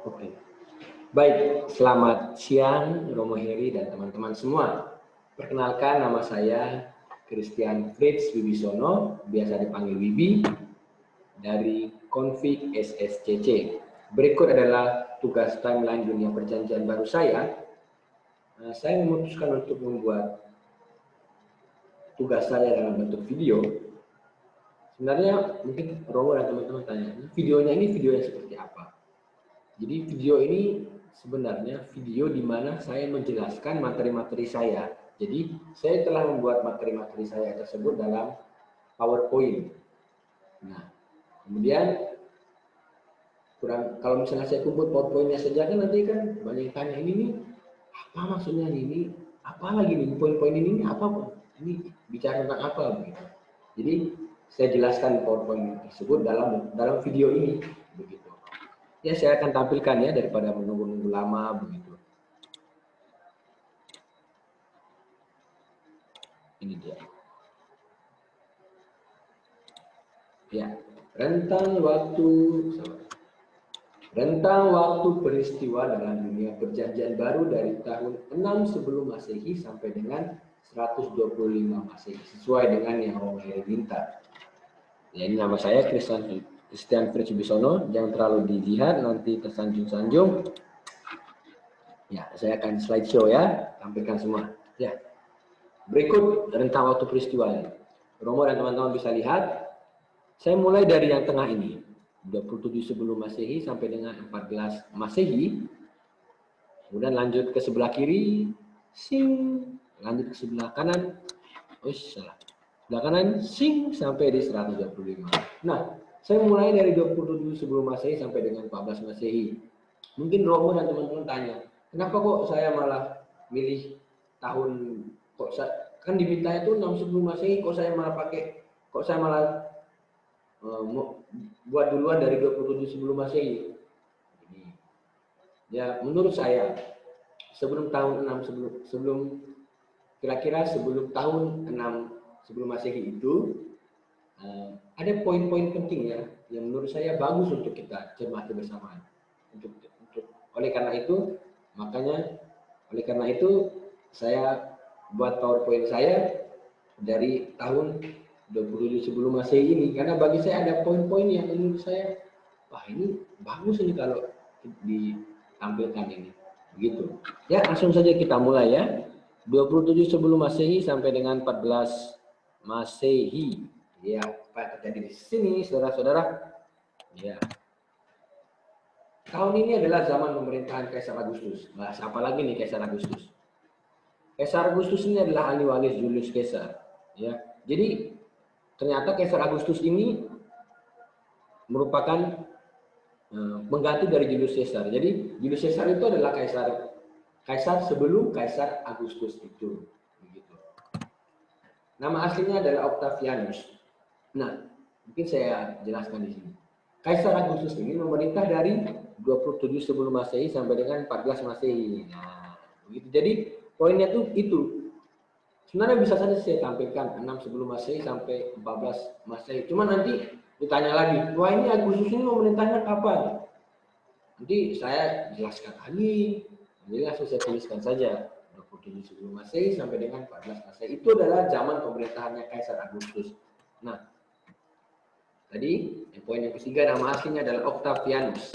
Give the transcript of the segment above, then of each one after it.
Oke. Baik, selamat siang Romo Heri dan teman-teman semua. Perkenalkan, nama saya Christian Fritz Wibisono, biasa dipanggil Wibi, dari Config SSCC. Berikut adalah tugas timeline dunia perjanjian baru saya. Saya memutuskan untuk membuat tugas saya dalam bentuk video. Sebenarnya mungkin Romo dan teman-teman tanya, videonya ini video yang seperti apa? Jadi video ini sebenarnya video di mana saya menjelaskan materi-materi saya. Jadi saya telah membuat materi-materi saya tersebut dalam PowerPoint. Nah, kemudian kalau misalnya saya kumpul PowerPoint-nya saja kan nanti kan banyak yang tanya, ini nih apa maksudnya ini? Apa lagi nih poin-poin ini apa? Ini bicara tentang apa begitu. Jadi saya jelaskan PowerPoint tersebut dalam video ini begitu. Ya, saya akan tampilkan ya daripada menunggu-nunggu lama begitu. Ini dia. Ya, rentang waktu peristiwa dalam dunia perjanjian baru dari tahun 6 sebelum Masehi sampai dengan 125 Masehi, sesuai dengan yang Romo Heri minta. Ya, ini nama saya Christian Fritz Wibisono, jangan terlalu dilihat nanti tersanjung-sanjung. Ya, saya akan slideshow ya, tampilkan semua. Ya, berikut rentang waktu peristiwa ini. Romo dan teman-teman bisa lihat, saya mulai dari yang tengah ini, 27 sebelum Masehi sampai dengan 14 Masehi. Kemudian lanjut ke sebelah kiri, sing, lanjut ke sebelah kanan, salah. Sebelah kanan, sing, sampai di 125. Nah, saya mulai dari 27 sebelum Masehi sampai dengan 14 Masehi. Mungkin Romo dan teman-teman tanya, kenapa kok saya malah milih tahun, kan diminta itu 6 sebelum Masehi, kok saya malah buat duluan dari 27 sebelum Masehi. Ya, menurut saya sebelum tahun 6 kira-kira sebelum tahun 6 sebelum Masehi itu ada poin-poin penting ya yang menurut saya bagus untuk kita cermati bersamaan. Oleh karena itu saya buat PowerPoint saya dari tahun 27 sebelum Masehi ini, karena bagi saya ada poin-poin yang menurut saya, wah ini bagus ini kalau ditampilkan ini. Begitu. Ya, langsung saja kita mulai ya. 27 sebelum Masehi sampai dengan 14 Masehi. Ya, apa yang terjadi di sini, saudara-saudara? Ya. Tahun ini adalah zaman pemerintahan Kaisar Agustus. Nah, siapa lagi nih Kaisar Agustus? Kaisar Agustus ini adalah ahli waris Julius Caesar. Ya, jadi ternyata Kaisar Agustus ini merupakan pengganti dari Julius Caesar. Jadi Julius Caesar itu adalah kaisar sebelum Kaisar Agustus itu. Begitu. Nama aslinya adalah Octavianus. Nah, mungkin saya jelaskan di sini. Kaisar Agustus ini memerintah dari 27 sebelum Masehi sampai dengan 14 Masehi. Nah, begitu. Jadi poinnya tuh itu. Sebenarnya bisa saja saya tampilkan 6 sebelum Masehi sampai 14 Masehi. Cuma nanti ditanya lagi, wah ini Agustus ini memerintahnya kapan? Nanti saya jelaskan lagi. Jadi langsung saya tuliskan saja 27 sebelum Masehi sampai dengan 14 Masehi. Itu adalah zaman pemerintahannya Kaisar Agustus. Nah, tadi poin yang ketiga, nama aslinya adalah Octavianus.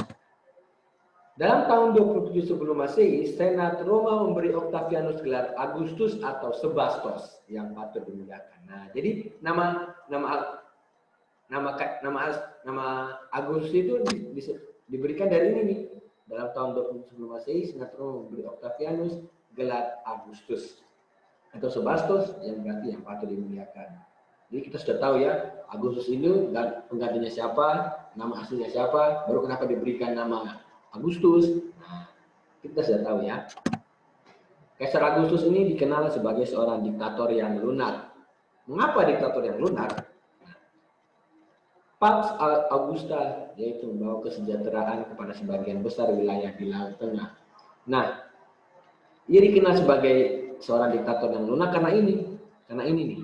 Dalam tahun 27 sebelum Masehi, Senat Roma memberi Octavianus gelar Agustus atau Sebastos yang patut dimuliakan. Nah, jadi nama Agustus itu diberikan dari ini nih. Dalam tahun 27 sebelum Masehi, Senat Roma memberi Octavianus gelar Agustus atau Sebastos yang berarti yang patut dimuliakan. Jadi kita sudah tahu ya, Agustus itu dan penggantinya siapa, nama aslinya siapa, baru kenapa diberikan nama Agustus. Nah, kita sudah tahu ya. Kaisar Agustus ini dikenal sebagai seorang diktator yang lunak. Mengapa diktator yang lunak? Pax Augusta, yaitu membawa kesejahteraan kepada sebagian besar wilayah di Laut Tengah. Nah, ia dikenal sebagai seorang diktator yang lunak karena ini nih.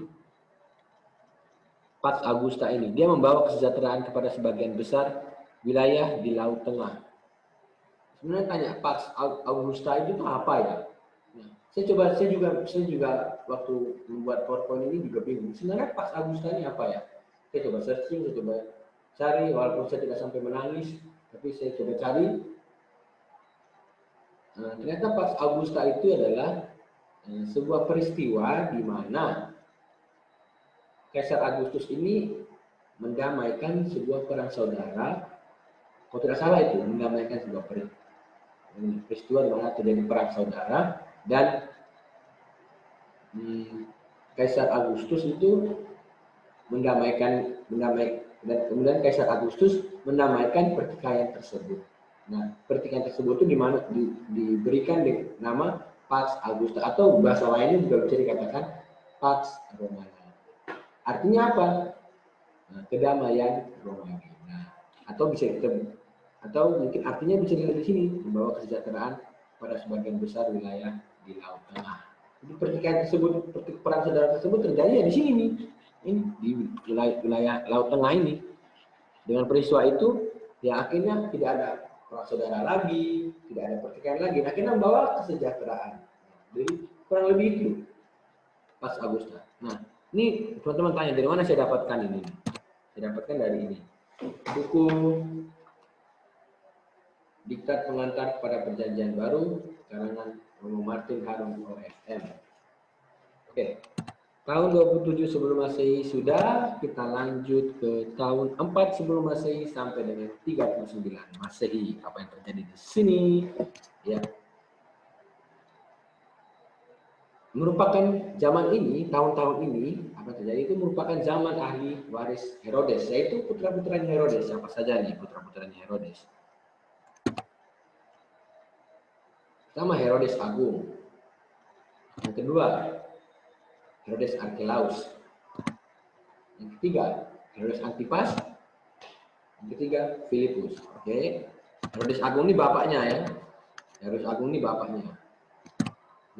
Pax Augusta ini, dia membawa kesejahteraan kepada sebagian besar wilayah di Laut Tengah. Sebenarnya tanya Pax Augusta itu tuh apa ya? Nah, saya juga waktu membuat PowerPoint ini juga bingung. Sebenarnya Pax Augusta ini apa ya? Saya coba searching, saya coba cari, walaupun saya tidak sampai menangis, tapi saya coba cari. Nah, ternyata Pax Augusta itu adalah sebuah peristiwa di mana Kaisar Agustus ini mendamaikan sebuah perang saudara. Kalau tidak salah itu mendamaikan sebuah peristiwa di mana terjadi perang saudara dan Kaisar Agustus itu mendamaikan dan kemudian Kaisar Agustus mendamaikan pertikaian tersebut. Nah, pertikaian tersebut itu diberikan nama Pax Augusta atau bahasa lainnya juga bisa dikatakan Pax Romana. Artinya apa? Nah, kedamaian Romawi. Nah, atau mungkin artinya bisa dilihat di sini, membawa kesejahteraan pada sebagian besar wilayah di Laut Tengah. Jadi pertikaian tersebut, perang saudara tersebut terjadi ya di sini nih, ini di wilayah Laut Tengah ini. Dengan peristiwa itu, ya akhirnya tidak ada perang saudara lagi, tidak ada pertikaian lagi. Akhirnya membawa kesejahteraan. Jadi kurang lebih itu Pax Augusta. Nah, ini teman-teman tanya dari mana saya dapatkan ini? Saya dapatkan dari ini. Buku Diktat Pengantar pada Perjanjian Baru, karangan Romo Martin Harun OFM. Oke, tahun 27 sebelum Masehi sudah, kita lanjut ke tahun 4 sebelum Masehi sampai dengan 39 Masehi. Apa yang terjadi di sini? Ya, merupakan zaman ini, tahun-tahun ini, apa terjadi itu merupakan zaman ahli waris Herodes, yaitu putra-putranya Herodes. Siapa saja nih putra-putranya Herodes? Pertama Herodes Agung. Yang kedua Herodes Archelaus. Yang ketiga Herodes Antipas. Yang ketiga Filipus. Oke. Herodes Agung ini bapaknya ya. Herodes Agung ini bapaknya.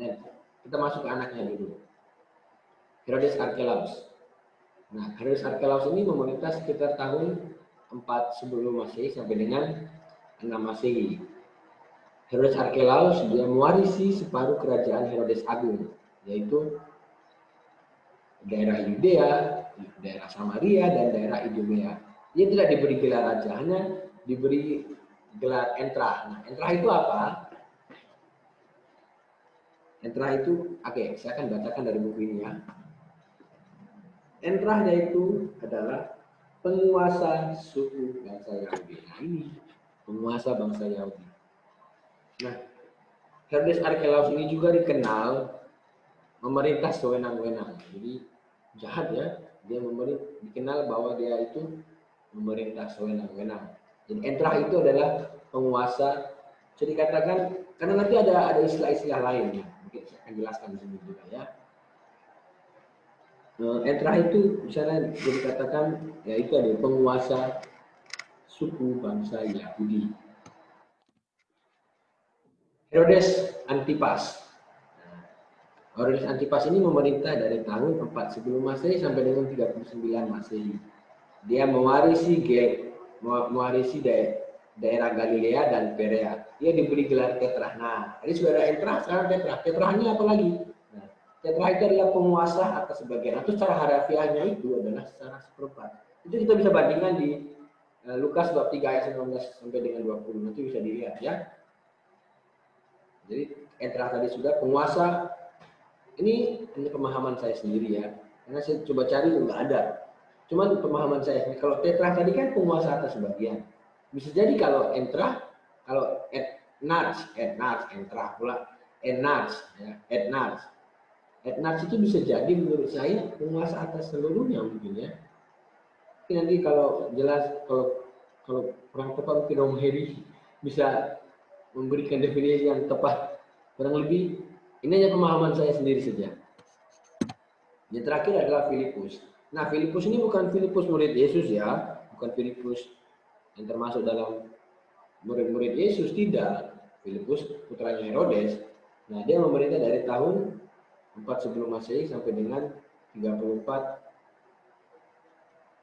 Nah, kita masuk ke anaknya dulu. Herodes Archelaus. Nah, Herodes Archelaus ini memerintah sekitar tahun 4 sebelum Masehi sampai dengan 6 Masehi. Herodes Archelaus dia mewarisi separuh kerajaan Herodes Agung, yaitu daerah Yudea, daerah Samaria, dan daerah Idumea. Dia tidak diberi gelar raja, hanya diberi gelar entrah. Nah, entrah itu apa? Entrah itu, oke, saya akan bacakan dari buku ini ya. Entrah yaitu adalah penguasa suku bangsa Yahudi. Nah ini, penguasa bangsa Yahudi. Nah, Herodes Archelaus ini juga dikenal memerintah sewenang-wenang. Jadi jahat ya, dia dikenal bahwa dia itu memerintah sewenang-wenang. Jadi entrah itu adalah penguasa. Jadi dikatakan karena nanti ada istilah-istilah lain ya. Mungkin saya akan jelaskan di sini juga ya. Entrah itu misalnya dikatakan ya itu ada penguasa suku bangsa Yahudi. Herodes Antipas. Herodes Antipas ini memerintah dari tahun 4 sebelum Masehi sampai dengan 39 Masehi. Dia mewarisi daerah Galilea dan Perea. Dia diberi gelar tetrah. Nah, ini sudah ada entrah, sekarang tetrah. Tetrahnya apa lagi? Nah, tetrah itu adalah penguasa atas sebagian. Atau secara harafiahnya itu adalah secara seperempat. Itu kita bisa bandingkan di Lukas bab 3 ayat 19 sampai dengan 20. Nanti bisa dilihat ya. Jadi entrah tadi sudah penguasa. Ini pemahaman saya sendiri ya. Karena saya coba cari nggak ada. Cuman pemahaman saya, kalau tetrah tadi kan penguasa atas sebagian. Bisa jadi kalau entrah, kalau entrah pula, etnarch itu bisa jadi menurut saya penguasa atas seluruhnya mungkin ya. Tapi nanti kalau jelas, kalau kurang tepat mungkin Om Heri bisa memberikan definisi yang tepat. Kurang lebih, ini hanya pemahaman saya sendiri saja. Yang terakhir adalah Filipus. Nah, Filipus ini bukan Filipus murid Yesus ya, bukan Filipus yang termasuk dalam murid-murid Yesus, tidak. Filipus putranya Herodes. Nah, dia memerintah dari tahun 4 sebelum Masehi sampai dengan 34.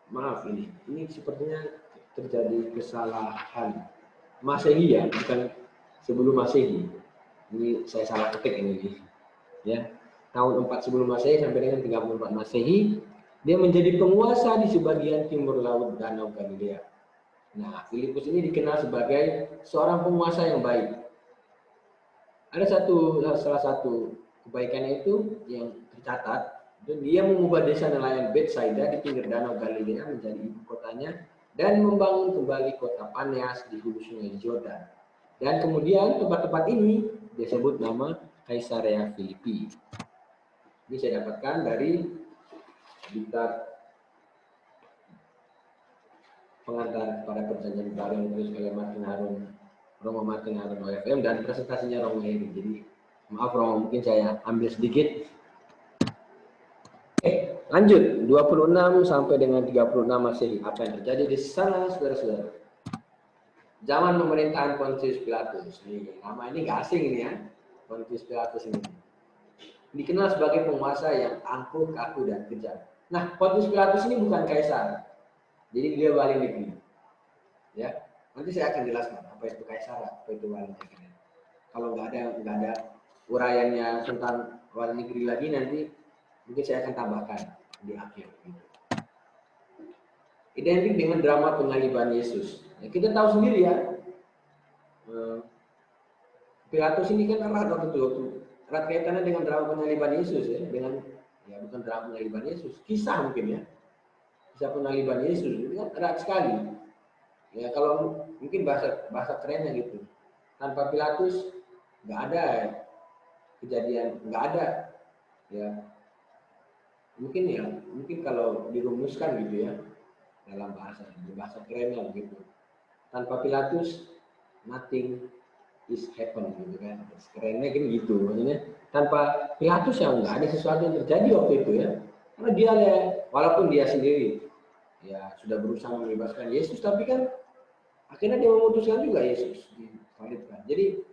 Maaf ini sepertinya terjadi kesalahan Masehi ya, bukan sebelum Masehi. Ini saya salah ketik ini, ya. Tahun 4 sebelum Masehi sampai dengan 34 Masehi, dia menjadi penguasa di sebagian timur laut Danau Galilea. Nah, Filipus ini dikenal sebagai seorang penguasa yang baik. Ada salah satu kebaikannya itu yang tercatat, dan dia mengubah desa nelayan Betsaida di pinggir Danau Galilea menjadi ibu kotanya dan membangun kembali kota Paneas di hulu sungai Yordan. Dan kemudian tempat-tempat ini disebut nama Kaisarea Filipi. Ini saya dapatkan dari Diktat Pengantar pada Perjanjian Baru yang ditulis oleh Romo Martin Harun OFM, dan presentasinya Romo Heri. Jadi maaf Romo, mungkin saya ambil sedikit. Oke, lanjut 26 sampai dengan 36 Masehi. Apa yang terjadi di sana, saudara-saudara? Zaman pemerintahan Pontius Pilatus. Nih, nama ini nggak asing ini ya, Pontius Pilatus ini. Dikenal sebagai penguasa yang angkuh, kaku, dan kejam. Nah, Pontius Pilatus ini bukan kaisar, jadi dia wali negeri. Ya, nanti saya akan jelaskan apa itu kaisar, apa itu wali negeri. Kalau nggak ada uraiannya tentang wali negeri lagi, nanti mungkin saya akan tambahkan di akhir. Gitu. Identik dengan drama penyaliban Yesus. Ya, kita tahu sendiri ya, Pilatus ini kan erat kaitannya dengan drama penyaliban Yesus ya, bukan drama penyaliban Yesus, kisah mungkin ya, kisah penyaliban Yesus itu kan erat sekali. Ya kalau mungkin bahasa kerennya gitu, tanpa Pilatus nggak ada kejadian, nggak ada ya. Mungkin kalau dirumuskan gitu ya dalam bahasa kerennya gitu, tanpa Pilatus nothing is happen gitu kan, kerennya kan gitu. Maksudnya tanpa Pilatus yang nggak ada sesuatu yang terjadi waktu itu ya, karena dia walaupun dia sendiri ya sudah berusaha membebaskan Yesus, tapi kan akhirnya dia memutuskan juga Yesus disalibkan. Jadi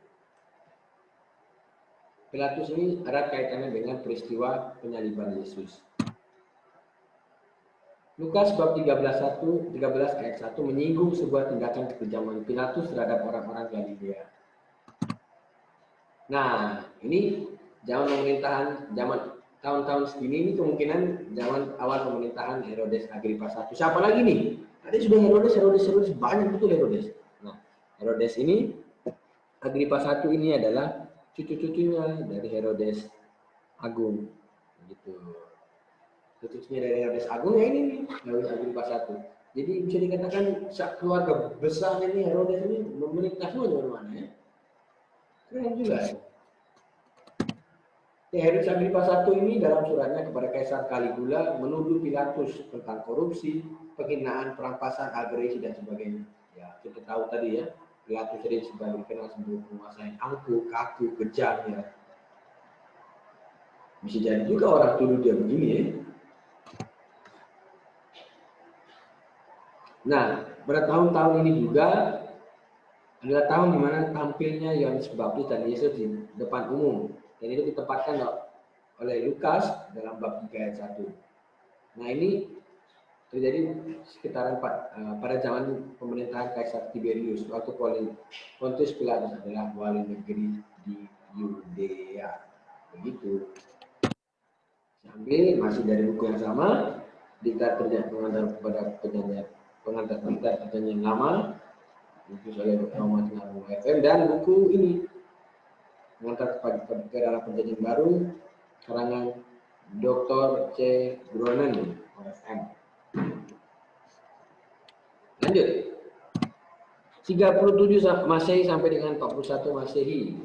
Pilatus ini erat kaitannya dengan peristiwa penyaliban Yesus. Lukas bab 13 ayat 1 menyinggung sebuah tindakan kekejaman Pilatus terhadap orang-orang Galilea. Nah, ini zaman tahun-tahun segini ini kemungkinan zaman awal pemerintahan Herodes Agripa I. Siapa lagi nih? Tadi sudah Herodes banyak betul Herodes. Nah, Herodes ini Agripa I ini adalah cucu-cucunya dari Herodes Agung, gitu. Cucunya dari Herodes Agung ya ini nih, Herodes Agripa I. Jadi bisa dikatakan keluarga besar ini Herodes ini memerintah semua di mana ya. Keren juga ya. Herodes Agripa I ini dalam suratnya kepada Kaisar Caligula menuduh Pilatus tentang korupsi, penghinaan, perampasan, agresi dan sebagainya. Ya, kita tahu tadi ya, Pilatus sering dikenal sebagai penguasa yang angkuh, kaku, kejam ya. Bisa jadi juga orang tuduh dia begini ya. Nah, pada tahun-tahun ini juga adalah tahun di mana tampilnya Yohanes Pembaptis dan Yesus di depan umum. Dan itu ditempatkan oleh Lukas dalam bab 3 ayat 1. Nah, ini terjadi sekitaran pada zaman pemerintahan Kaisar Tiberius, waktu Pontius Pilatus adalah wali negeri di Yudea. Begitu. Sambil masih dari buku yang sama, Diktat Pengantar kepada Pengantar Diktat Perjanjian Lama, buku oleh Romo Martin Harun OFM, dan buku ini Pengantar kepada dalam Perjanjian Baru karangan Dr. C. Gronen OFM. Lanjut. 37 Masehi sampai dengan 41 Masehi.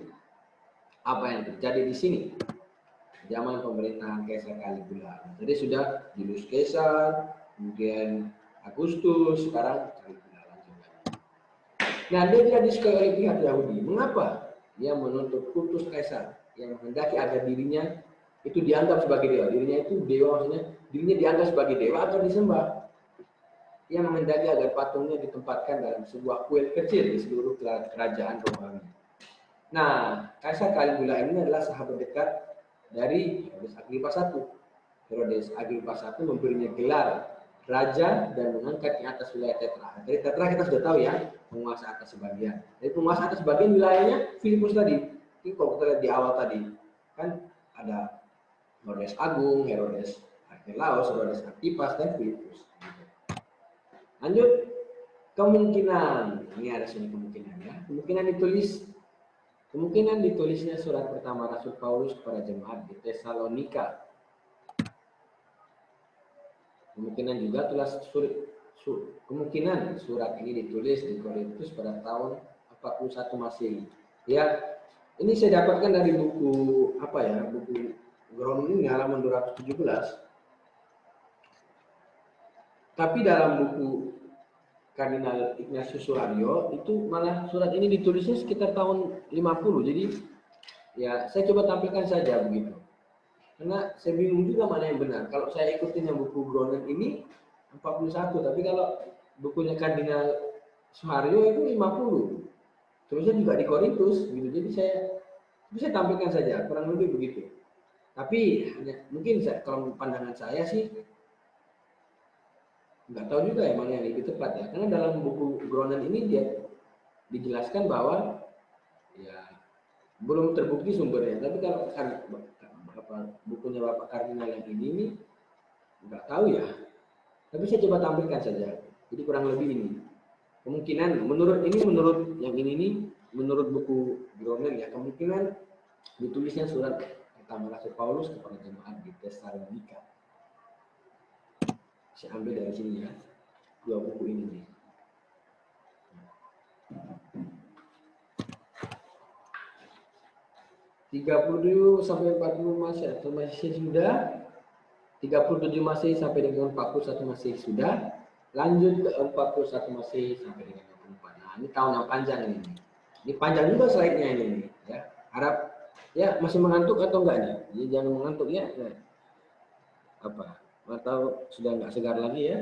Apa yang terjadi di sini? Zaman pemerintahan Kaisar Caligula. Jadi sudah Julius Caesar, kemudian Agustus, sekarang Caligula lanjut. Nah, dia tidak disukai oleh pihak Yahudi. Mengapa? Dia menuntut kultus Kaisar yang menghendaki agar dirinya itu dianggap sebagai dewa. Dirinya itu dewa, maksudnya dirinya dianggap sebagai dewa agar disembah. Dia menghendaki agar patungnya ditempatkan dalam sebuah kuil kecil di seluruh kerajaan Romawi. Nah, Kaisar Caligula ini adalah sahabat dekat dari Herodes Agripa I. Herodes Agripa I memberinya gelar raja dan mengangkat di atas wilayah Tetra. Dari Tetra kita sudah tahu ya, penguasa atas sebagian. Jadi penguasa atas sebagian wilayahnya Filipus tadi. Ini kalau kita lihat di awal tadi, kan ada Herodes Agung, Herodes Archelaus, Herodes Antipas, dan Filipus. Lanjut, kemungkinan. Ini ada sini kemungkinan ya. Kemungkinan ditulisnya surat pertama Rasul Paulus kepada jemaat di Tesalonika. Kemungkinan surat ini ditulis di Korintus pada tahun 41 Masehi. Ya, ini saya dapatkan dari buku buku Ground ini halaman 217. Tapi dalam buku Kardinal Ignatius Surario itu malah surat ini ditulisnya sekitar tahun 50. Jadi ya saya coba tampilkan saja begitu. Karena saya bingung juga mana yang benar. Kalau saya ikutin yang buku Gronen ini 41, tapi kalau bukunya Kardinal Suharyo itu 50. Terusnya juga di Korintus gitu. Jadi saya bisa tampilkan saja, kurang lebih begitu. Tapi mungkin kalau pandangan saya sih nggak tahu juga ya mana yang lebih tepat ya. Karena dalam buku Gronen ini dia dijelaskan bahwa ya belum terbukti sumbernya. Tapi kalau bukunya Bapak Kardinal yang ini nih nggak tahu ya. Tapi saya coba tampilkan saja. Jadi kurang lebih ini. Kemungkinan menurut yang ini nih, menurut buku Gronen ya, kemungkinan ditulisnya surat pertama Rasul Paulus kepada jemaat di Tesalonika. Saya ambil dari sini ya, dua buku ini nih. (37 sampai 40 Masehi atau Masehi sudah, 37 Masehi sampai dengan 41 Masehi sudah, lanjut ke 41 Masehi sampai dengan 24. Nah, ini tahun yang panjang ini. Ini panjang juga slide-nya ini ya. Harap ya masih mengantuk atau enggak nih? Jadi jangan mengantuk ya. Atau sudah enggak segar lagi ya.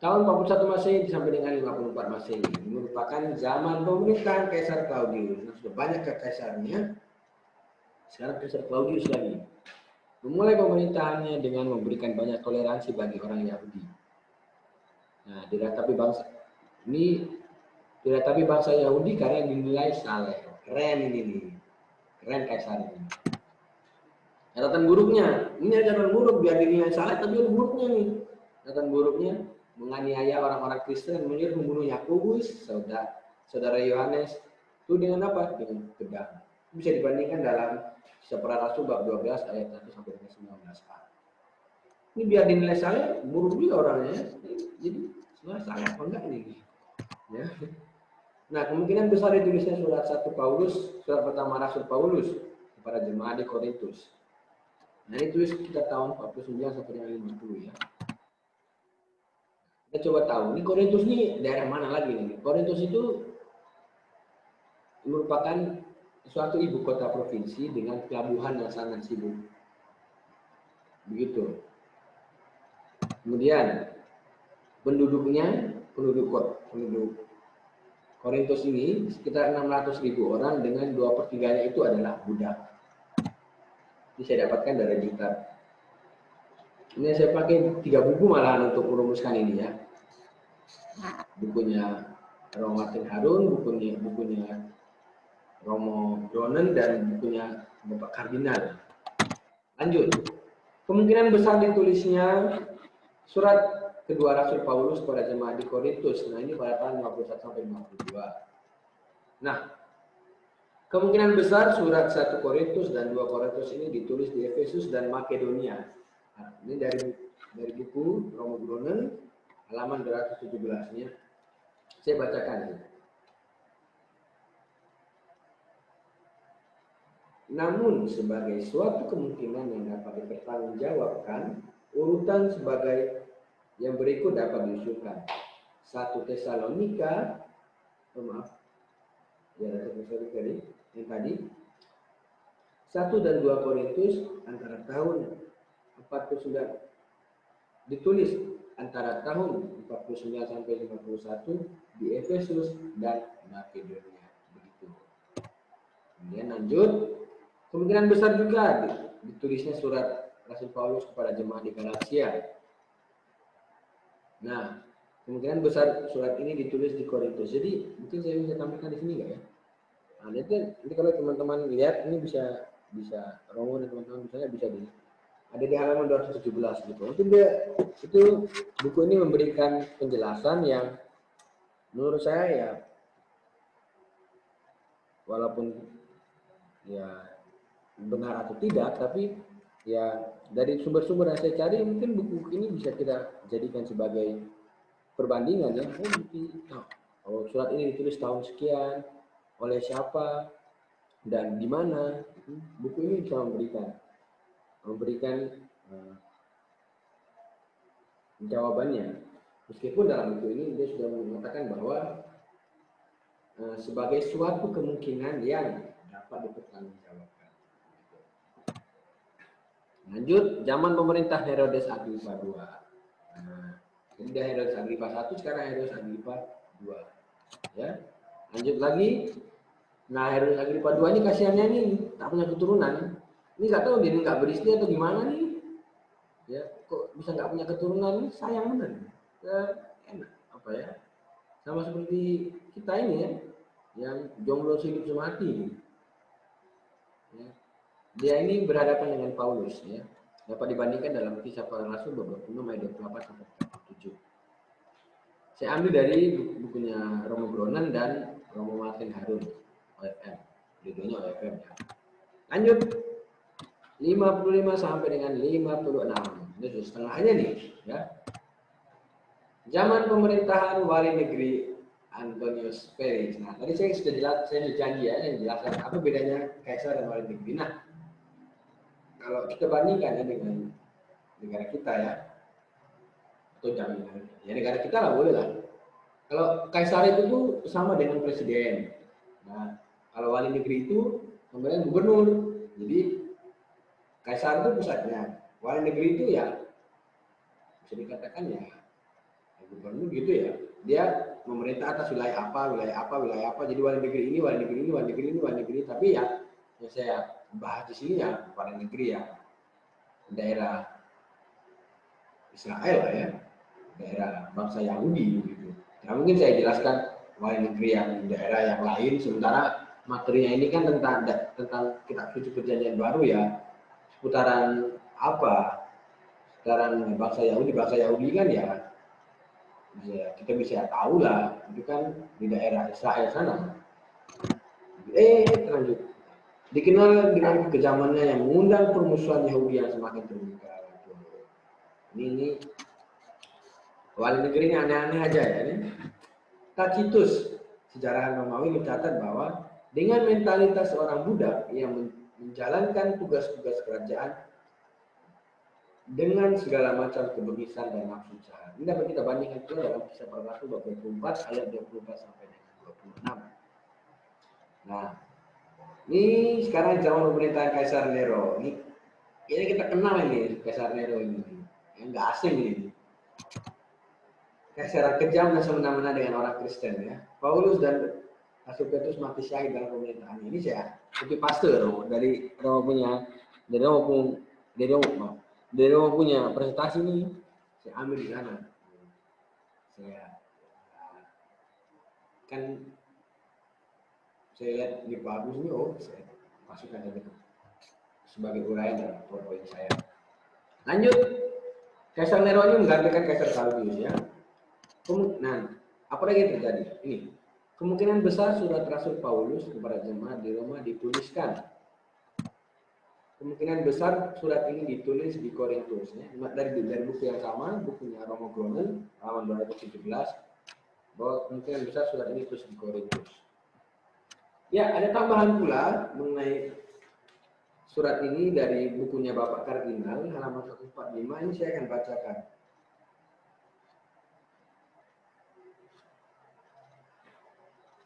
Tahun 41 Masehi sampai dengan 54 Masehi merupakan zaman pemerintahan Kaisar Claudius. Nah, sudah banyak kekaisarnya. Sekarang Kaisar Claudius lagi. Memulai pemerintahannya dengan memberikan banyak toleransi bagi orang Yahudi. Nah, diratapi bangsa Yahudi karena dinilai saleh. Keren ini nih. Keren kaisar ini. Catatan buruknya, ini ada catatan buruk biar dinilai saleh, tapi ada buruknya nih. Catatan buruknya, menganiaya orang-orang Kristen, menyuruh membunuh Yakobus, saudara Yohanes, itu dengan apa? Dengan pedang. Bisa dibandingkan dalam Kisah Para Rasul bab 12 ayat 1 sampai 19a. Ini biar dinilai saleh, buruk juga orangnya. Jadi sebenarnya saleh apa enggak ini? Ya. Nah, kemungkinan besar ditulisnya surat pertama Rasul Paulus kepada jemaat di Korintus. Nah, ini tulis kita tahun 49 sampai dengan 50 ya. Kita coba tahu, ini Korintus ini daerah mana lagi nih? Korintus itu merupakan suatu ibu kota provinsi dengan pelabuhan yang sangat sibuk. Begitu. Kemudian penduduk Korintus ini sekitar 600.000 orang dengan 2/3-nya itu adalah budak. Ini saya dapatkan dari Diktat. Ini saya pakai 3 buku malahan untuk merumuskan ini ya. Bukunya Romo Martin Harun, bukunya Romo Gronen, dan bukunya Bapak Kardinal. Lanjut. Kemungkinan besar ditulisnya surat kedua Rasul Paulus kepada jemaat di Korintus. Nah, ini pada tahun 51 sampai 52. Nah, kemungkinan besar surat 1 Korintus dan 2 Korintus ini ditulis di Efesus dan Makedonia. Nah, ini dari buku Romo Gronen halaman 217-nya. Saya bacakan. Namun sebagai suatu kemungkinan yang dapat dipertanggungjawabkan, urutan sebagai yang berikut dapat diusulkan. 1 Tesalonika, yang tadi 1 dan 2 Korintus antara tahun 49 ditulis antara tahun 49 sampai 51 di Efesus dan Makedonia. Begitu. Kemudian lanjut, kemungkinan besar juga ditulisnya surat Rasul Paulus kepada jemaat di Galatia. Nah, kemungkinan besar surat ini ditulis di Korintus. Jadi mungkin saya bisa tampilkan di sini nggak ya? Nah, nanti kalau teman-teman lihat ini bisa Romo dan teman-teman misalnya bisa di ada di halaman 217 gitu. Itu buku ini memberikan penjelasan yang menurut saya ya walaupun ya benar atau tidak, tapi ya dari sumber-sumber yang saya cari mungkin buku ini bisa kita jadikan sebagai perbandingan ya. Oh, surat ini ditulis tahun sekian oleh siapa dan di mana. Buku ini bisa memberikan jawabannya. Meskipun dalam buku ini dia sudah mengatakan bahwa sebagai suatu kemungkinan yang dapat dipertanggungjawabkan. Lanjut, zaman pemerintah Herodes Agripa II. Nah, jadi dia Herodes Agripa I, sekarang Herodes Agripa II. Ya, lanjut lagi. Nah, Herodes Agripa II ini kasihannya nih, tak punya keturunan. Ini nggak tahu dia nggak beristri atau gimana nih. Ya, kok bisa nggak punya keturunan? Sayang bener. Ya, enak apa ya? Sama seperti kita ini ya, yang jomblo hidup semati. Ya. Dia ini berhadapan dengan Paulus ya. Dapat dibandingkan dalam Kisah Para Rasul 26 ayat 28 sampai 47. Saya ambil dari bukunya Romo Bronan dan Romo Martin Harun OFM. Judulnya OFM ya. Lanjut. 55 sampai dengan 56. Ini sudah setengahnya nih ya. Zaman pemerintahan wali negeri Antonius Felix. Nah, tadi saya sudah janji ya yang jelaskan apa bedanya kaisar dan wali negeri. Nah, kalau kita bandingkan ya dengan negara kita ya, atau jaminan ya negara kita lah boleh lah. Kalau kaisar itu tuh sama dengan presiden. Nah, kalau wali negeri itu pemilihan gubernur. Jadi kaisar itu pusatnya, wali negeri itu ya bisa dikatakan ya gubernur gitu ya. Dia memerintah atas wilayah apa. Jadi wali negeri ini, wali negeri ini, wali negeri ini, wali negeri. Tapi ya yang saya bahas di sini ya wali negeri ya daerah Israel lah ya, daerah bangsa Yahudi gitu. Nah, mungkin saya jelaskan wali negeri yang daerah yang lain. Sementara materinya ini kan tentang kitab suci perjanjian baru ya, seputaran apa? Seputaran bangsa Yahudi kan ya kita bisa tahu lah, itu kan di daerah Israel sana. Lanjut. Dikenal dengan kekejamannya yang mengundang permusuhan Yahudi yang semakin terbuka. Ini wali negeri ini aneh-aneh aja ya. Tacitus, sejarawan Romawi mencatat bahwa dengan mentalitas seorang budak yang menjalankan tugas-tugas kerajaan dengan segala macam kebegisan dan nafsu jahat. Ini dapat kita bandingkan juga dalam Kisah Para Rasul 24 ayat 24 sampai dengan 26. Nah, ini sekarang zaman pemerintahan Kaisar Nero. Ini kita kenal ini Kaisar Nero ini. Yang nggak asing ini. Kaisar kejam dan semena-mena dengan orang Kristen ya. Paulus dan Rasul Petrus mati syahid dalam pemerintahan ini. Saya copy paste dari Romo punya presentasi ini saya ambil di sana. Saya lihat di bagus ini, saya masukkan itu sebagai uraian dalam PowerPoint saya. Lanjut, Kaisar Nero ini menggantikan Kaisar Claudius ya. Nah, apa lagi terjadi? Ini kemungkinan besar surat Rasul Paulus kepada jemaat di Roma dituliskan. Kemungkinan besar surat ini ditulis di Korintus ya. Dari buku yang sama, bukunya Romo Gronen halaman 217, bahwa kemungkinan besar surat ini ditulis di Korintus. Ya, ada tambahan pula mengenai surat ini dari bukunya Bapak Kardinal halaman 145. Ini saya akan bacakan.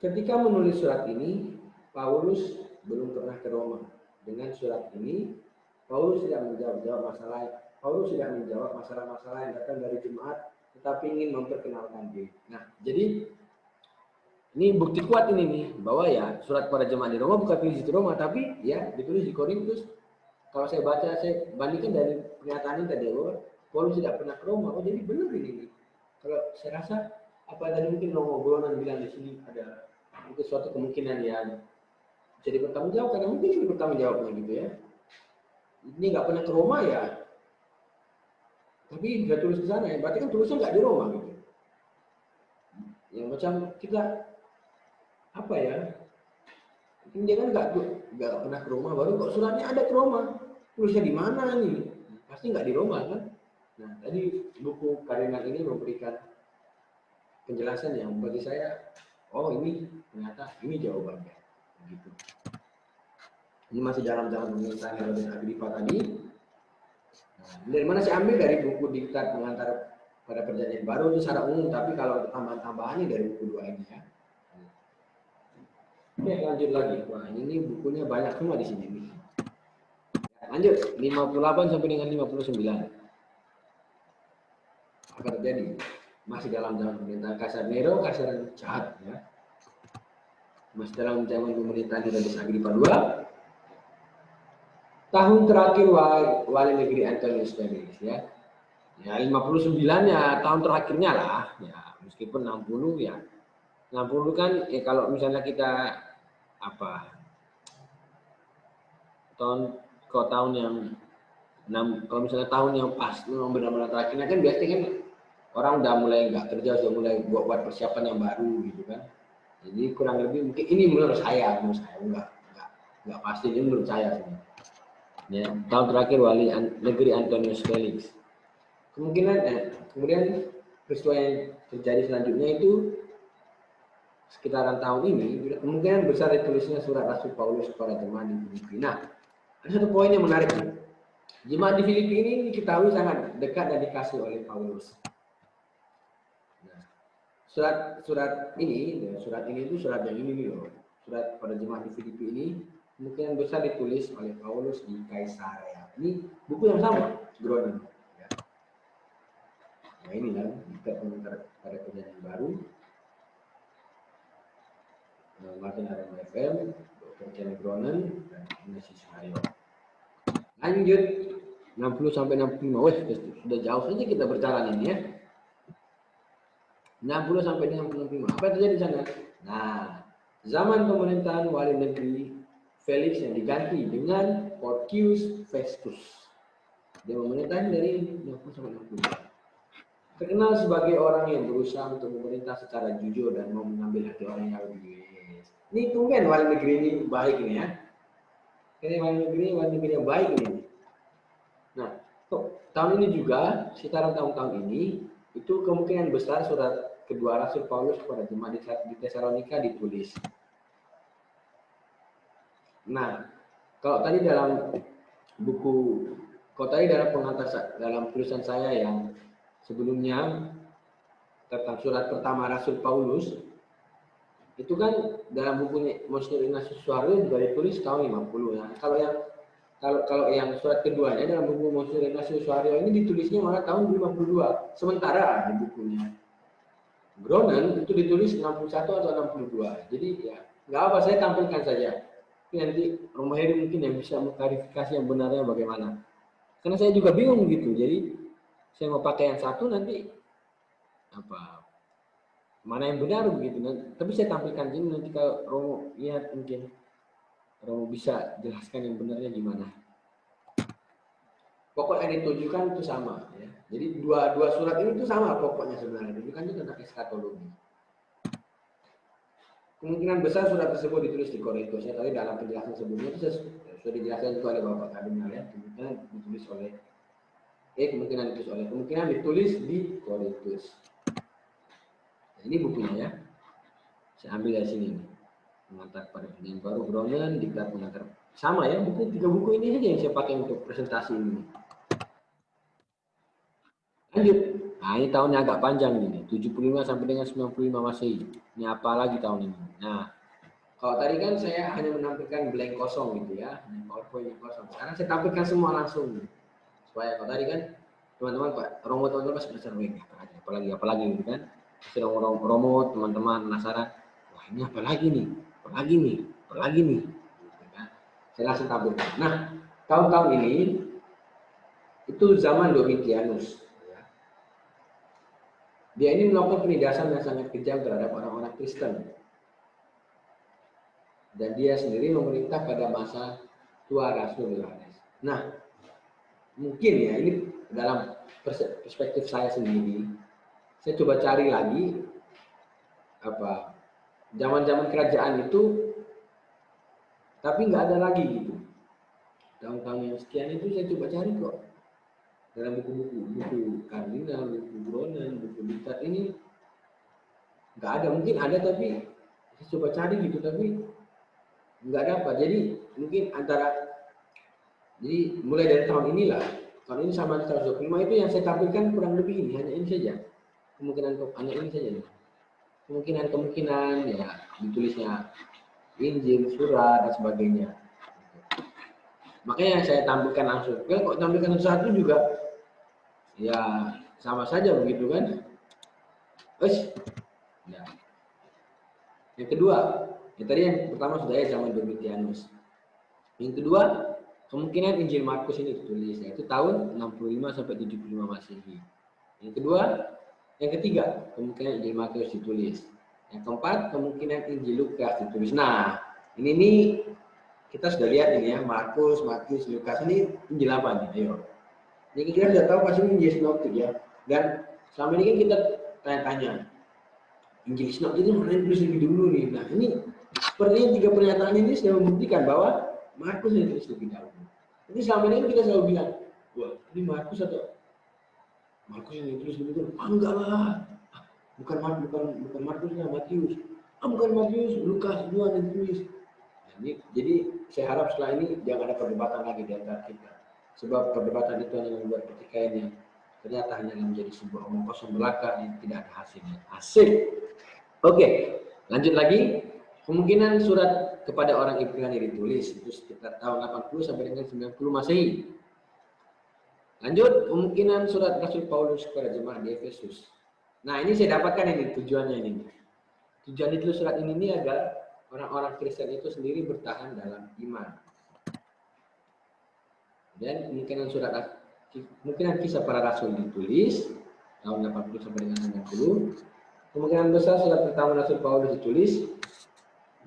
Ketika menulis surat ini, Paulus belum pernah ke Roma. Dengan surat ini, Paulus tidak menjawab masalah-masalah yang datang dari jemaat, tetapi ingin memperkenalkan diri. Nah, jadi ini bukti kuat ini nih bahwa ya surat pada jemaat di Roma bukan ditulis di Roma, tapi ya ditulis di Korintus. kalau saya baca, saya bandingkan dari pernyataan ini tadi, Paulus tidak pernah ke Roma. Oh, jadi benar ini. Kalau saya rasa apa tadi mungkin Romo Bronan bilang di sini ada mungkin suatu kemungkinan yang jadi bertanggung jawab, karena mungkin ini bertanggung jawabnya gitu ya. Ini nggak pernah ke Roma ya, tapi dia tulis di sana ya, berarti kan tulisnya nggak di Roma gitu. Ya macam kita apa ya? Dia kan nggak pernah ke Roma, baru kok suratnya ada ke Roma. Tulisnya di mana nih? Pasti nggak di Roma kan? Nah, tadi buku Kardinal ini memberikan penjelasan yang bagi saya, oh ini ternyata ini jawabannya. Begitu. Ini masih dalam pemerintahan Herodes Agripa tadi. Nah, dari mana saya ambil? Dari buku Diktat Pengantar pada Perjanjian Baru itu secara umum, tapi kalau tambahan-tambahannya dari buku 2 ini ya. Oke, lanjut lagi. Wah, ini bukunya banyak semua di sini. Lanjut, 58 sampai dengan 59. Apa terjadi? Masih dalam zaman pemerintahan Kaisar Nero, Kaisar jahat ya. Masih dalam zaman pemerintahan Herodes Agripa II. Tahun terakhir wali negeri Antonius Felix ya. Ya 59 ya tahun terakhirnya lah. Ya meskipun 60 ya. 60 kan ya kalau misalnya kita apa tahun yang kalau misalnya tahun yang pas memang benar-benar terakhirnya kan biasanya kan orang udah mulai nggak kerja, sudah mulai buat persiapan yang baru gitu kan. Jadi kurang lebih mungkin ini menurut saya nggak pasti, ini menurut saya sih. Ya, tahun terakhir wali negeri Antonius Felix. Kemudian peristiwa yang terjadi selanjutnya itu sekitaran tahun ini, kemungkinan besar ditulisnya surat Rasul Paulus kepada jemaat di Filipi. Nah, ada satu poin yang menarik nih. Jemaat di Filipi ini diketahui sangat dekat dan dikasih oleh Paulus. Nah, surat ini itu surat yang ini loh. Surat pada jemaat di Filipi ini kemungkinan besar ditulis oleh Paulus di Kaisarea. Ini buku yang sama, Groningen. Ya. Nah ini kan Diktat Pengantar pada Perjanjian Baru. Martin Aaron FM, Dr. Ken Groningen, dan Ignatius Mario. Lanjut 60 sampai 65. Wah, sudah jauh saja kita berjalan ini ya. 60 sampai dengan 65. Apa yang terjadi di sana? Nah, zaman pemerintahan wali negeri Felix yang diganti dengan Porcius Festus. Dia memerintah dari 60 sampai 65. Terkenal sebagai orang yang berusaha untuk memerintah secara jujur dan mau mengambil hati orang Yahudi. Ini tumben wali negeri ini baik ini ya. Ini wali negeri yang baik ini. Nah, tahun ini juga, sekitaran tahun-tahun ini, itu kemungkinan besar surat kedua Rasul Paulus kepada jemaat di Tesalonika ditulis. Nah, kalau tadi dalam pengantar dalam tulisan saya yang sebelumnya tentang surat pertama Rasul Paulus, itu kan dalam bukunya Monsignor Ignatius Suarez juga ditulis tahun 50 ya. Kalau yang surat keduanya dalam buku Monsignor Ignatius Suarez ini ditulisnya malah tahun 52. Sementara di bukunya Groningen itu ditulis 61 atau 62. Jadi ya nggak apa, saya tampilkan saja. Nanti Romo Heri mungkin yang bisa mengklarifikasi yang benarnya bagaimana. Karena saya juga bingung gitu. Jadi saya mau pakai yang satu nanti mana yang benar begitu. Tapi saya tampilkan ini nanti kalau Romo lihat mungkin Romo bisa jelaskan yang benarnya gimana. Pokok yang ditunjukkan itu sama ya. Jadi dua surat ini itu sama pokoknya sebenarnya. Tunjukkan itu tentang eskatologi. Kemungkinan besar surat tersebut ditulis di Korintus. Ya, tadi dalam penjelasan sebelumnya itu sudah dijelaskan itu oleh Bapak Kardinal ya. Kemungkinan ditulis di Korintus. Nah, ini bukunya ya. Saya ambil dari sini nih. Pengantar pada Perjanjian Baru Groningen, Diktat Pengantar. Sama ya, tiga buku ini saja yang saya pakai untuk presentasi ini. Lanjut. Nah, ini tahunnya agak panjang ini, 75 sampai dengan 95 Masehi. Ini apa lagi tahun ini? Nah, kalau tadi kan saya hanya menampilkan blank kosong gitu ya, PowerPoint yang kosong. Sekarang saya tampilkan semua langsung. Supaya kalau tadi kan teman-teman Pak Romo teman-teman pasti penasaran, apalagi gitu kan. Pasti Romo teman-teman penasaran, wah ini apalagi nih. Gitu kan. Saya langsung tampilkan. Nah, tahun-tahun ini itu zaman Domitianus. Dia ini melakukan penindasan yang sangat kejam terhadap orang-orang Kristen. Dan dia sendiri memerintah pada masa tua Rasul Yohanes. Nah, mungkin ya ini dalam perspektif saya sendiri, saya coba cari lagi apa zaman-zaman kerajaan itu, tapi nggak ada lagi gitu. Tahun-tahun yang sekian itu saya coba cari kok dalam buku kardinal, buku Gronen, buku Litat ini nggak ada. Mungkin ada tapi saya coba cari gitu tapi nggak dapat. Jadi mungkin jadi mulai dari tahun inilah, tahun ini sama 125 itu yang saya tampilkan kurang lebih ini, hanya ini saja. Hanya ini saja. Kemungkinan ya ditulisnya Injil, surat dan sebagainya. Makanya saya tampilkan langsung. Kalau kok tampilkan satu juga ya sama saja begitu kan. Nah. Yang kedua, tadi yang pertama sudah ya zaman Domitianus. Yang kedua, kemungkinan Injil Markus ini ditulis, yaitu tahun 65 sampai 75 Masehi. Yang ketiga, kemungkinan Injil Markus ditulis. Yang keempat, kemungkinan Injil Lukas ditulis. Nah, ini kita sudah lihat ini ya, Markus, Lukas ini Injil apa nih? Ayo. Ini kita sudah tahu pasti Injil Sinoptik ya. Dan selama ini kan kita tanya-tanya, Injil Sinoptik itu mana yang tulis lebih dulu nih? Nah, ini sepertinya 3 pernyataan ini sudah membuktikan bahwa Markus yang tulis lebih dahulu. Jadi selama ini kita selalu bilang, wah ini Markus atau Markus yang tulis lebih dahulu? Enggak lah, bukan Markusnya, Matius. Bukan Matius, Lukas duluan yang tulis. Jadi saya harap setelah ini jangan ada perdebatan lagi di antara kita. Sebab perdebatan itu hanya membuat pertikaian yang ternyata hanya menjadi sebuah omong kosong belaka yang tidak ada hasilnya. Asik. Oke, lanjut lagi. Kemungkinan surat kepada orang Ibrani ditulis itu sekitar tahun 80 sampai dengan 90 Masehi. Lanjut, kemungkinan surat Rasul Paulus kepada jemaat di Efesus. Nah, ini saya dapatkan ini tujuannya ini. Tujuan ditulis surat ini agar orang-orang Kristen itu sendiri bertahan dalam iman. Dan kemungkinan kisah para rasul ditulis tahun 80 sampai dengan 90. Kemungkinan besar surat pertama Rasul Paulus ditulis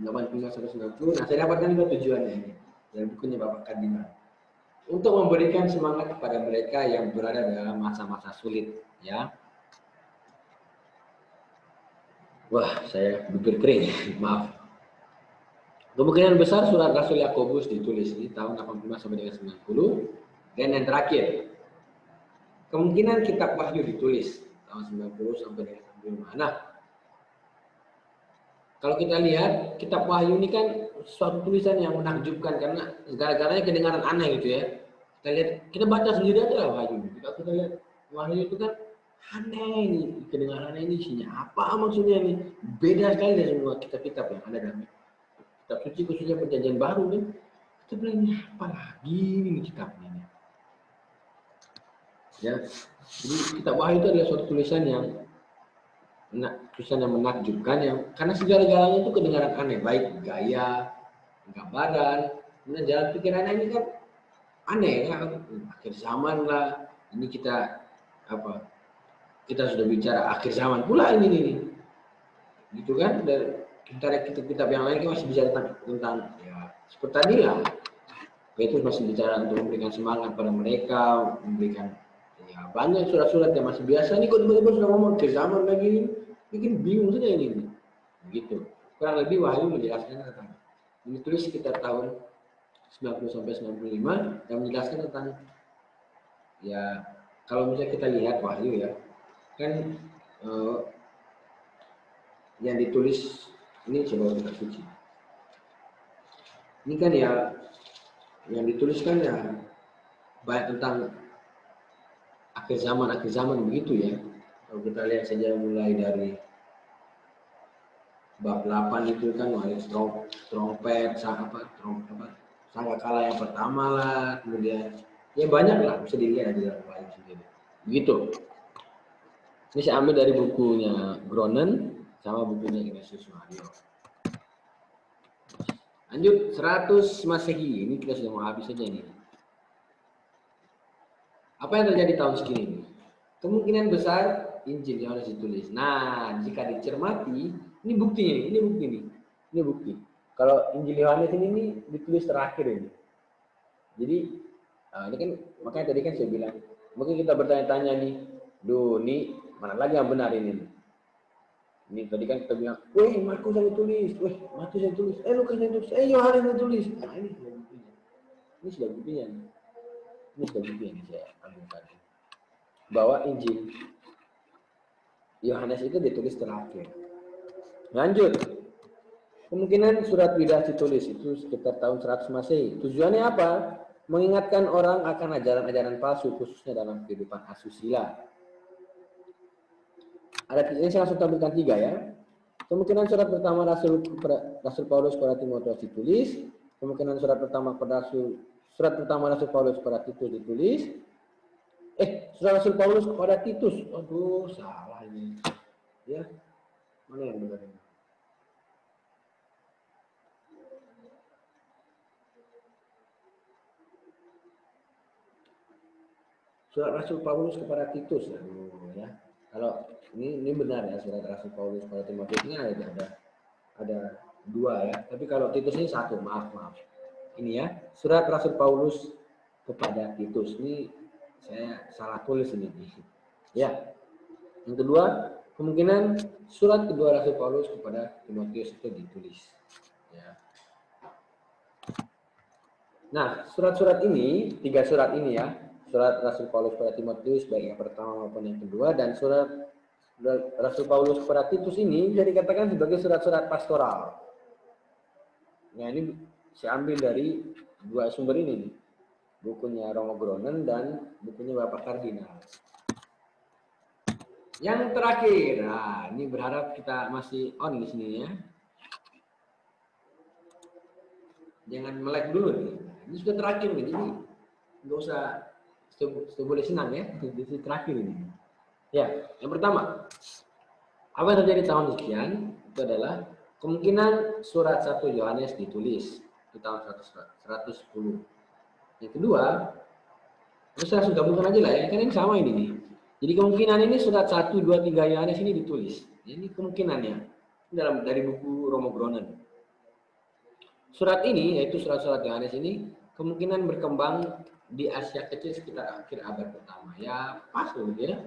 85 sampai 90. Nah, saya dapatkan juga tujuannya ini dari bukunya Bapak Kardinal. Untuk memberikan semangat kepada mereka yang berada dalam masa-masa sulit, ya. Wah, saya bibir kering, maaf. Kemungkinan besar surat Rasul Yakobus ditulis di tahun 85 sampai dengan 90. Dan yang terakhir, kemungkinan kitab Wahyu ditulis tahun 90 sampai dengan 95. Nah, kalau kita lihat kitab Wahyu ini kan suatu tulisan yang menakjubkan karena segala-galanya kedengaran aneh gitu ya. Kita baca sendiri aja lah Wahyu. Kalau kita lihat Wahyu itu kan aneh ini, kedengarannya ini isinya apa maksudnya ini? Beda sekali dari semua kitab-kitab yang ada dalam kitab suci, khususnya Perjanjian Baru kan. Kita bilang ini apa lagi ini kitabnya ini? Ya, jadi kitab Wahyu itu adalah suatu tulisan yang menakjubkan yang karena segala-galanya itu kedengaran aneh, baik gaya, gambaran, kemudian jalan pikirannya ini kan aneh ya, akhir zaman lah. Ini kita sudah bicara akhir zaman pula ini gitu kan. Dan sementara kitab-kitab yang lain kan masih bicara tentang ya seperti tadi lah, itu masih bicara untuk memberikan semangat pada mereka, memberikan ya banyak surat-surat yang masih biasa. Ini kok tiba-tiba sudah ngomong akhir zaman lagi ini, bikin bingung saja ini begitu. Kurang lebih Wahyu menjelaskan tentang ini, tulis sekitar tahun 90 sampai 95 dan menjelaskan tentang ya kalau misalnya kita lihat Wahyu ya kan yang ditulis ini coba kita suci. Ini kan ya yang dituliskan ya banyak tentang akhir zaman begitu ya. Kalau kita lihat saja mulai dari bab 8 itu kan ada trompet, sangkakala yang pertama lah, kemudian ya banyak lah bisa dilihat di dalam Wahyu sendiri. Begitu. Ini saya ambil dari bukunya Gronen sama bukunya Ignatius Mario. Lanjut 100 Masehi. Ini kita sudah mau habis saja ini. Apa yang terjadi tahun segini? Kemungkinan besar Injil Yohanes ditulis. Nah, jika dicermati, ini buktinya, ini bukti nih. Ini bukti. Kalau Injil Yohanes ini ditulis terakhir ini. Jadi, ini kan makanya tadi kan saya bilang, mungkin kita bertanya-tanya nih, ini mana lagi yang benar ini? Ini tadi kan kita bilang, weh Markus yang ditulis, weh Matius yang tulis, Lukas yang tulis, Yohanes yang tulis. Nah, ini sudah buktinya. Ini sudah buktinya. Ini sudah bukti yang saya ambil tadi. Bahwa Injil Yohanes itu ditulis terakhir. Lanjut. Kemungkinan surat Widah ditulis itu sekitar tahun 100 Masehi. Tujuannya apa? Mengingatkan orang akan ajaran-ajaran palsu, khususnya dalam kehidupan asusila. Ini saya langsung tampilkan 3 ya. Kemungkinan surat pertama Rasul Paulus kepada Timotius ditulis. Kemungkinan surat pertama Rasul Paulus kepada Titus ditulis. Surat Rasul Paulus kepada Titus. Aduh, salah ini. Ya. Mana yang benar ini? Surat Rasul Paulus kepada Titus. Aduh, ya. Kalau ini benar ya, surat Rasul Paulus kepada Timotius ini ada 2 ya. Tapi kalau Titus ini 1, maaf. Ini ya, surat Rasul Paulus kepada Titus. Ini saya salah tulis ini. Ya. Yang kedua, kemungkinan surat kedua Rasul Paulus kepada Timotius itu ditulis. Ya. Nah, surat-surat ini, 3 surat ini ya, surat Rasul Paulus kepada Timotius baik yang pertama maupun yang kedua, dan surat Rasul Paulus kepada Titus ini bisa dikatakan sebagai surat-surat pastoral. Nah, ini saya ambil dari 2 sumber ini nih. Bukunya Romo Gronen dan bukunya Bapak Kardinal. Yang terakhir, nah ini berharap kita masih on di sini ya. Jangan melek dulu nih. Ini sudah terakhir nih, jadi nggak usah boleh senang ya. Ini terakhir ini. Ya, yang pertama, apa yang terjadi tahun sekian itu adalah kemungkinan surat 1 Yohanes ditulis di tahun 110. Yang kedua, terus langsung gabungkan aja lah ya, kan ini sama ini nih. Jadi kemungkinan ini surat 1, 2, 3 Yohanes ini ditulis. Ini kemungkinannya dari buku Romo Gronen. Surat ini, yaitu surat-surat Yohanes ini, kemungkinan berkembang di Asia Kecil sekitar akhir abad pertama. Ya, pas loh ya.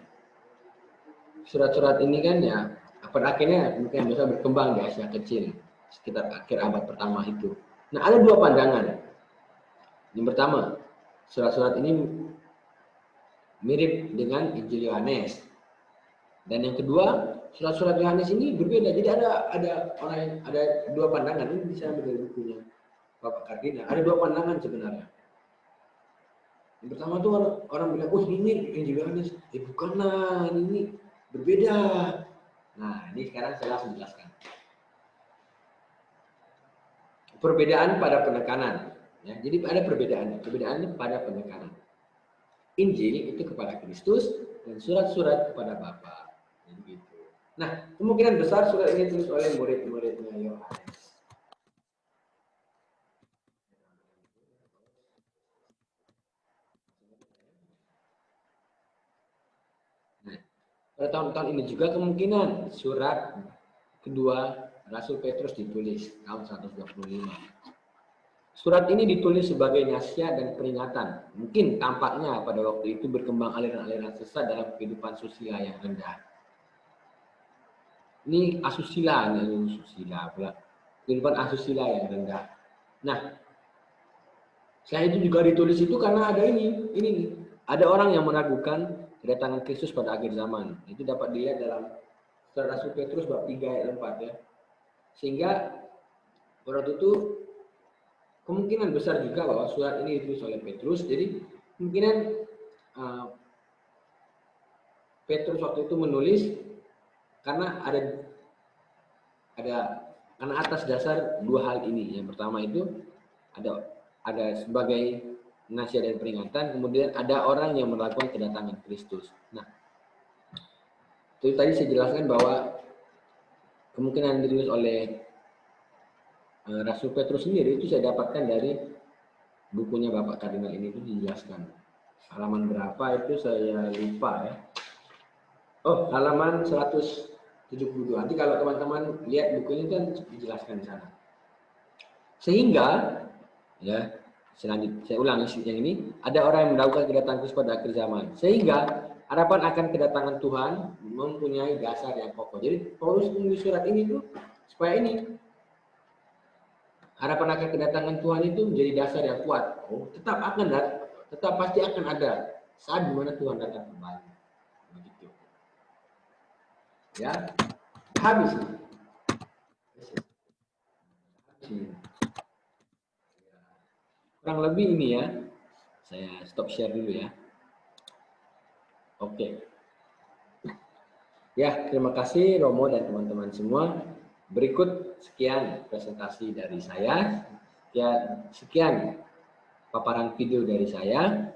Surat-surat ini kan ya, pada akhirnya mungkin bisa berkembang di Asia Kecil sekitar akhir abad pertama itu. Nah, ada 2 pandangan. Yang pertama, surat-surat ini mirip dengan Injil Yohanes. Dan yang kedua, surat-surat Yohanes ini berbeda. Jadi ada 2 pandangan. Ini bisa ambil dari bukunya Bapak Kardinal. Ada 2 pandangan sebenarnya. Yang pertama tuh orang bilang, oh ini Injil Yohanes. Bukanlah, ini berbeda. Nah, ini sekarang saya langsung jelaskan. Perbedaan pada penekanan. Ya, jadi ada perbedaannya pada penekanan. Injil itu kepada Kristus dan surat-surat kepada Bapa. Jadi gitu. Nah, kemungkinan besar surat ini ditulis oleh murid-muridnya Yohanes. Nah, pada tahun-tahun ini juga kemungkinan surat kedua Rasul Petrus ditulis tahun 125. Surat ini ditulis sebagai nasihat dan peringatan. Mungkin tampaknya pada waktu itu berkembang aliran-aliran sesat dalam kehidupan susila yang rendah. Ini asusila, kehidupan asusila yang rendah. Nah, selain itu juga ditulis itu karena ada ini nih. Ada orang yang meragukan kedatangan Kristus pada akhir zaman. Itu dapat dilihat dalam surat Rasul Petrus bab 3 ayat 4 ya. Sehingga waktu itu kemungkinan besar juga bahwa surat ini ditulis oleh Petrus. Jadi kemungkinan Petrus waktu itu menulis karena karena atas dasar 2 hal ini. Yang pertama itu ada sebagai nasihat dan peringatan, kemudian ada orang yang melakukan kedatangan Kristus. Nah, itu tadi saya jelaskan bahwa kemungkinan ditulis oleh Rasul Petrus sendiri itu saya dapatkan dari bukunya Bapak Kardinal ini itu dijelaskan. halaman berapa itu saya lupa ya. Oh, halaman 172. Nanti kalau teman-teman lihat bukunya kan dijelaskan di sana. Sehingga, ya, selanjutnya saya ulang yang ini, ada orang yang mendahulukan kedatangan Kristus pada akhir zaman. Sehingga harapan akan kedatangan Tuhan mempunyai dasar yang kokoh. Jadi Paulus menulis surat ini tuh supaya ini harapan akan kedatangan Tuhan itu menjadi dasar yang kuat. Oh, tetap pasti akan ada saat dimana Tuhan datang kembali. Begitu. Ya, habis. Kurang lebih ini ya. Saya stop share dulu ya. Oke. Ya, terima kasih Romo dan teman-teman semua. Berikut sekian presentasi dari saya. Ya, sekian paparan video dari saya.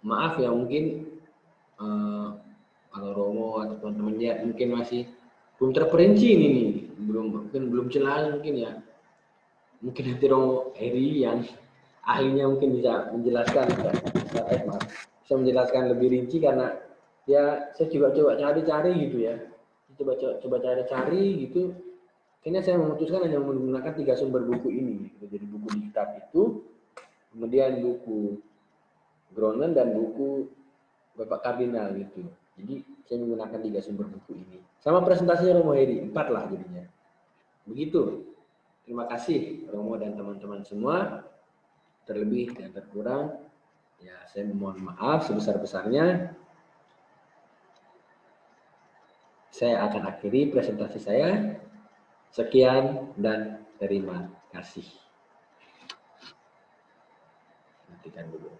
Maaf ya mungkin kalau Romo atau teman-teman lihat mungkin masih belum terperinci ini nih. Belum jelas mungkin ya. Mungkin nanti Romo Eri yang ahlinya mungkin bisa menjelaskan, bisa menjelaskan lebih rinci karena ya saya coba cari-cari gitu ya, coba cari-cari gitu. Kayaknya saya memutuskan hanya menggunakan 3 sumber buku ini, gitu. Jadi buku di kitab itu, kemudian buku Gronen dan buku Bapak Kardinal gitu. Jadi saya menggunakan 3 sumber buku ini. Sama presentasinya Romo Hedi, 4 lah jadinya. Begitu. Terima kasih Romo dan teman-teman semua. Terlebih dan terkurang, ya saya mohon maaf sebesar-besarnya. Saya akan akhiri presentasi saya. Sekian dan terima kasih. Nantikan dulu.